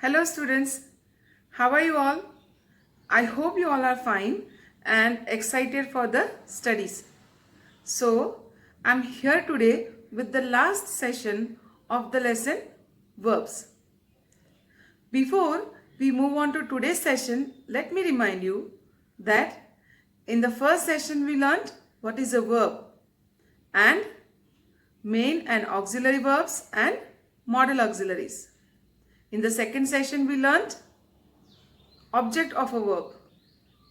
Hello students, how are you all? I hope you all are fine and excited for the studies. So, I'm here today with the last session of the lesson verbs. Before we move on to today's session, let me remind you that in the first session we learned what is a verb and main and auxiliary verbs and modal auxiliaries. In the second session we learned object of a verb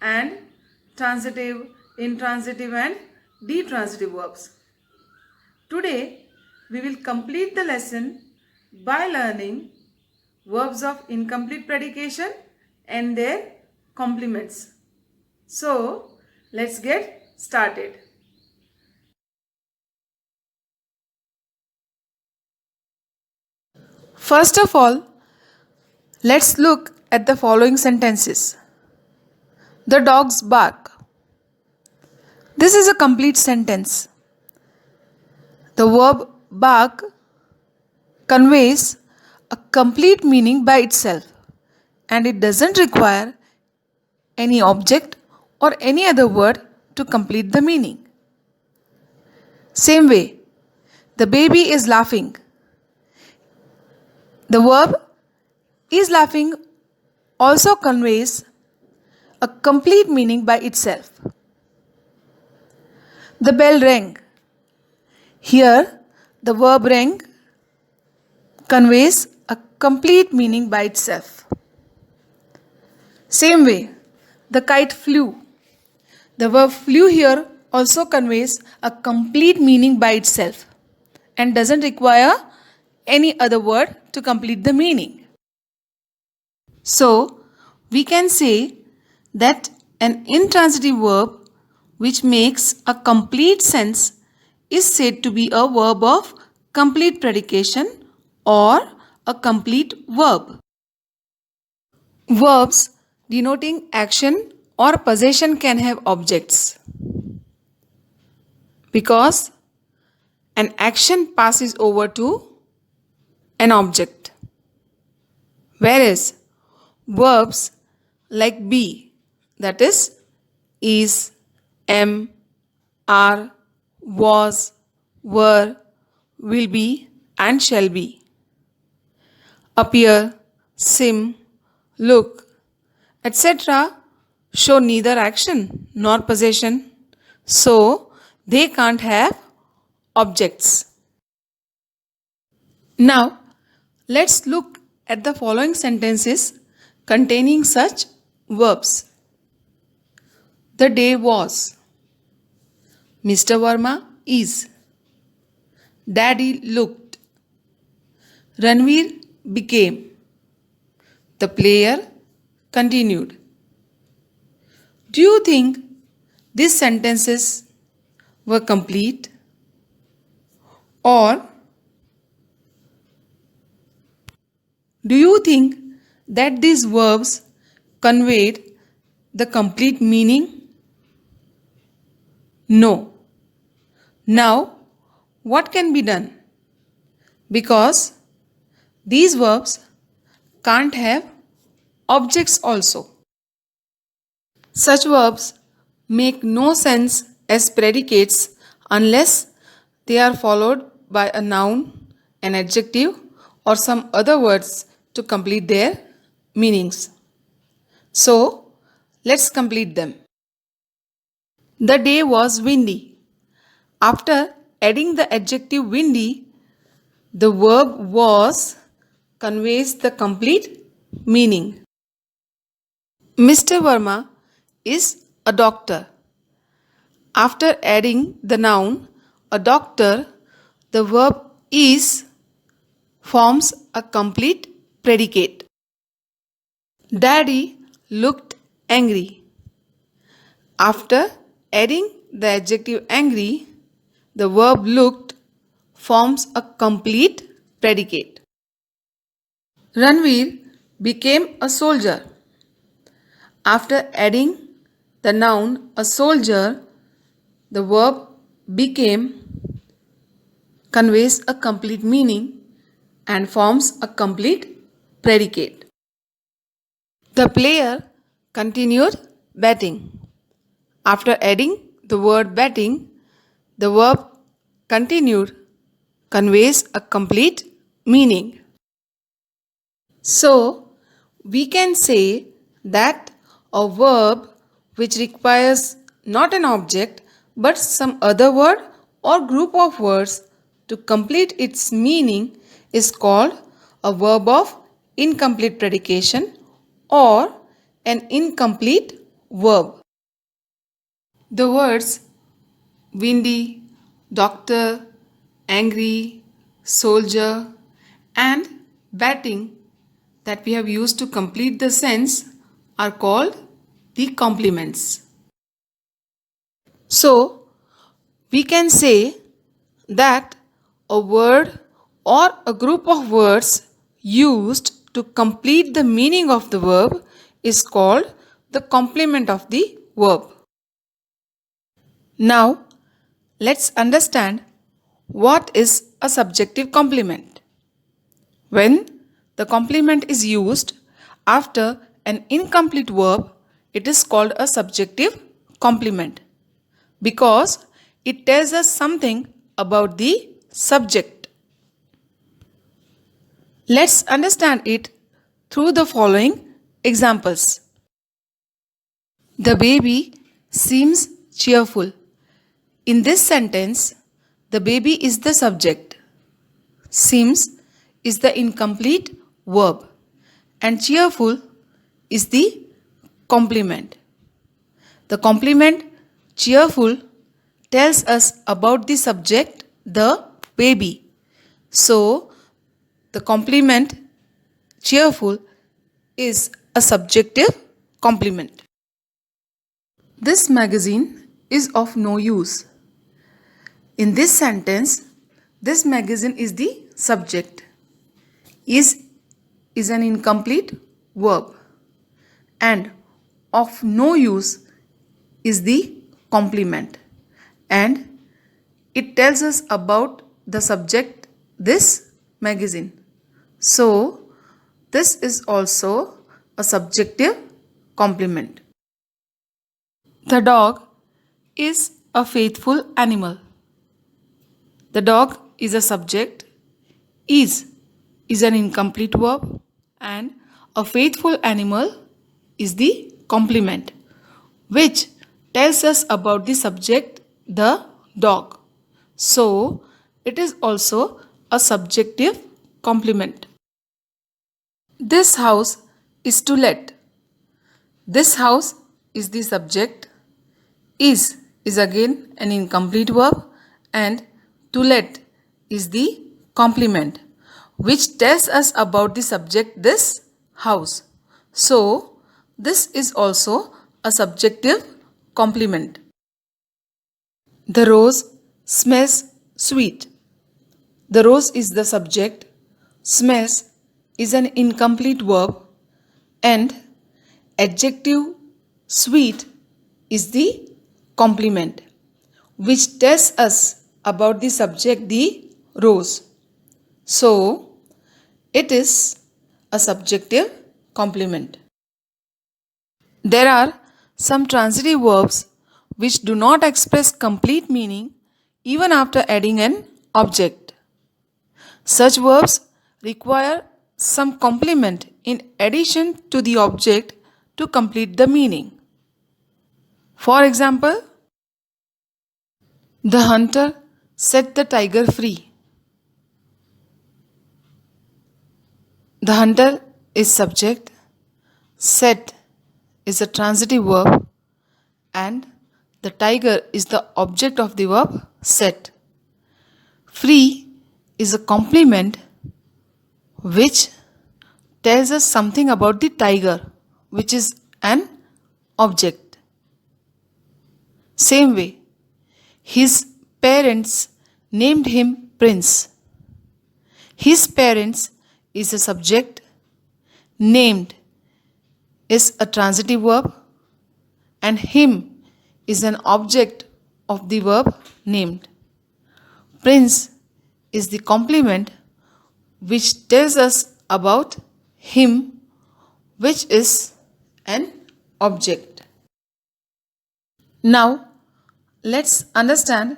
and transitive, intransitive and detransitive verbs. Today we will complete the lesson by learning verbs of incomplete predication and their complements. So let's get started. First of all, let's look at the following sentences. The dogs bark. This is a complete sentence. The verb bark conveys a complete meaning by itself and it doesn't require any object or any other word to complete the meaning. Same way, the baby is laughing. The verb is laughing also conveys a complete meaning by itself. The bell rang. Here, the verb rang conveys a complete meaning by itself. Same way, the kite flew. The verb flew here also conveys a complete meaning by itself and doesn't require any other word to complete the meaning. So, we can say that an intransitive verb which makes a complete sense is said to be a verb of complete predication or a complete verb. Verbs denoting action or possession can have objects because an action passes over to an object. Whereas verbs like be, that is, am, are, was, were, will be and shall be, appear, seem, look, etc. show neither action nor possession, so they can't have objects. Now, let's look at the following sentences containing such verbs. The day was. Mr. Verma is. Daddy looked. Ranveer became. The player continued. Do you think these sentences were complete? Or do you think that these verbs conveyed the complete meaning? No. Now, what can be done? Because these verbs can't have objects also. Such verbs make no sense as predicates unless they are followed by a noun, an adjective, or some other words to complete their meanings. So, let's complete them. The day was windy. After adding the adjective windy, the verb was conveys the complete meaning. Mr. Verma is a doctor. After adding the noun a doctor, the verb is forms a complete predicate. Daddy looked angry. After adding the adjective angry, the verb looked forms a complete predicate. Ranveer became a soldier. After adding the noun a soldier, the verb became conveys a complete meaning and forms a complete predicate. The player continued batting. After adding the word batting, the verb continued conveys a complete meaning. So, we can say that a verb which requires not an object but some other word or group of words to complete its meaning is called a verb of incomplete predication or an incomplete verb. The words windy, doctor, angry, soldier, and batting that we have used to complete the sentence are called the complements. So, we can say that a word or a group of words used to complete the meaning of the verb is called the complement of the verb. Now, let's understand what is a subjective complement. When the complement is used after an incomplete verb, it is called a subjective complement because it tells us something about the subject. Let's understand it through the following examples. The baby seems cheerful. In this sentence, the baby is the subject. Seems is the incomplete verb and cheerful is the complement. The complement cheerful tells us about the subject, the baby. So, the complement cheerful is a subjective complement. This magazine is of no use. In this sentence, this magazine is the subject. Is an incomplete verb and of no use is the complement and it tells us about the subject, this magazine. So, this is also a subjective complement. The dog is a faithful animal. The dog is a subject, is an incomplete verb, and a faithful animal is the complement, which tells us about the subject, the dog. So, it is also a subjective complement. This house is to let. This house is the subject, is again an incomplete verb, and to let is the complement, which tells us about the subject, this house. So, this is also a subjective complement. The rose smells sweet. The rose is the subject, smells is an incomplete verb, and adjective sweet is the complement, which tells us about the subject, the rose. So, it is a subjective complement. There are some transitive verbs which do not express complete meaning even after adding an object. Such verbs require some complement in addition to the object to complete the meaning. For example, the hunter set the tiger free. The hunter is subject, set is a transitive verb, and the tiger is the object of the verb set. Free is a complement which tells us something about the tiger, which is an object. Same way, his parents named him Prince. His parents is a subject, named is a transitive verb, and him is an object of the verb named. Prince is the complement which tells us about him, which is an object. Now, let's understand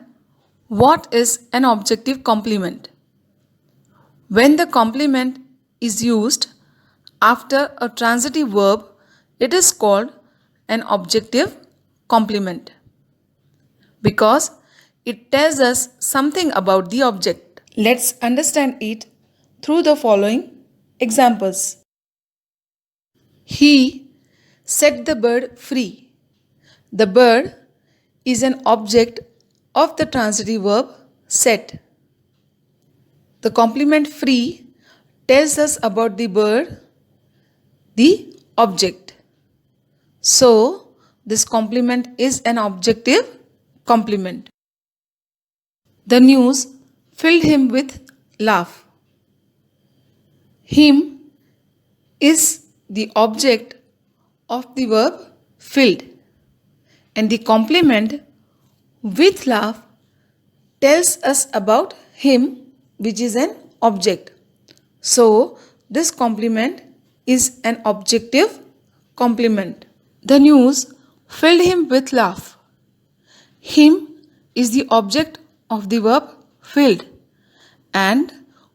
what is an objective complement. When the complement is used after a transitive verb, it is called an objective complement because it tells us something about the object. Let's understand it through the following examples. He set the bird free. The bird is an object of the transitive verb set. The complement free tells us about the bird, the object. So, this complement is an objective complement. The news filled him with laugh. Him is the object of the verb filled, and the complement with laugh tells us about him, which is an object. So, this complement is an objective complement. The news filled him with laugh. Him is the object of the verb filled, and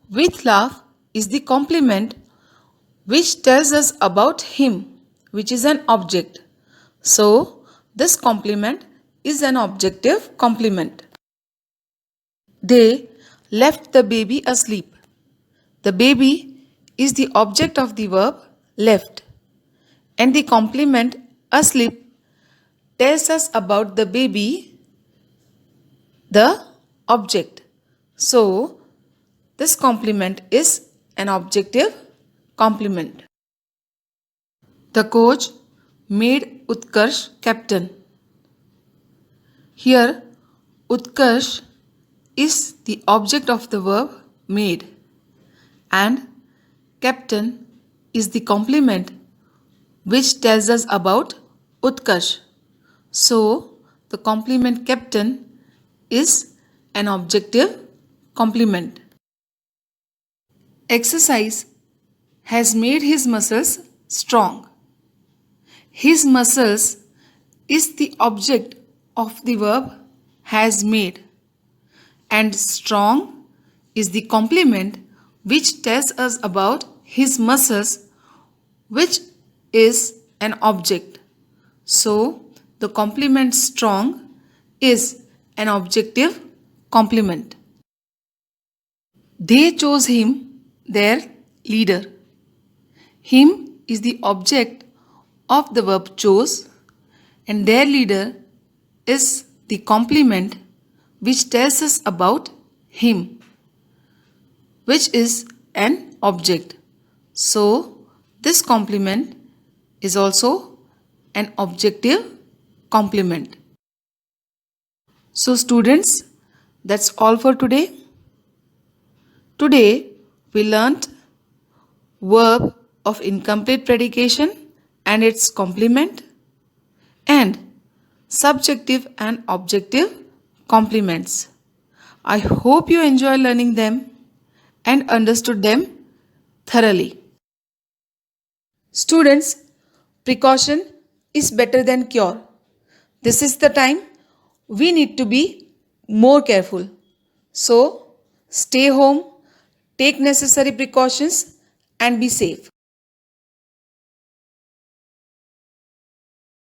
with laugh is the complement which tells us about him, which is an object. So, this complement is an objective complement. They left the baby asleep. The baby is the object of the verb left, and the complement asleep tells us about the baby, the object. So, this complement is an objective complement. The coach made Utkarsh captain. Here, Utkarsh is the object of the verb made, and captain is the complement which tells us about Utkarsh. So, the complement captain is an objective complement. Exercise has made his muscles strong. His muscles is the object of the verb has made, and strong is the complement which tells us about his muscles, which is an object. So, the complement strong is an objective complement. They chose him their leader. Him is the object of the verb chose, and their leader is the complement which tells us about him, which is an object. So, this complement is also an objective complement. So, students, that's all for today. Today, we learnt verb of incomplete predication and its complement, and subjective and objective complements. I hope you enjoy learning them and understood them thoroughly. Students, precaution is better than cure. This is the time we need to be more careful. So, stay home, take necessary precautions, and be safe.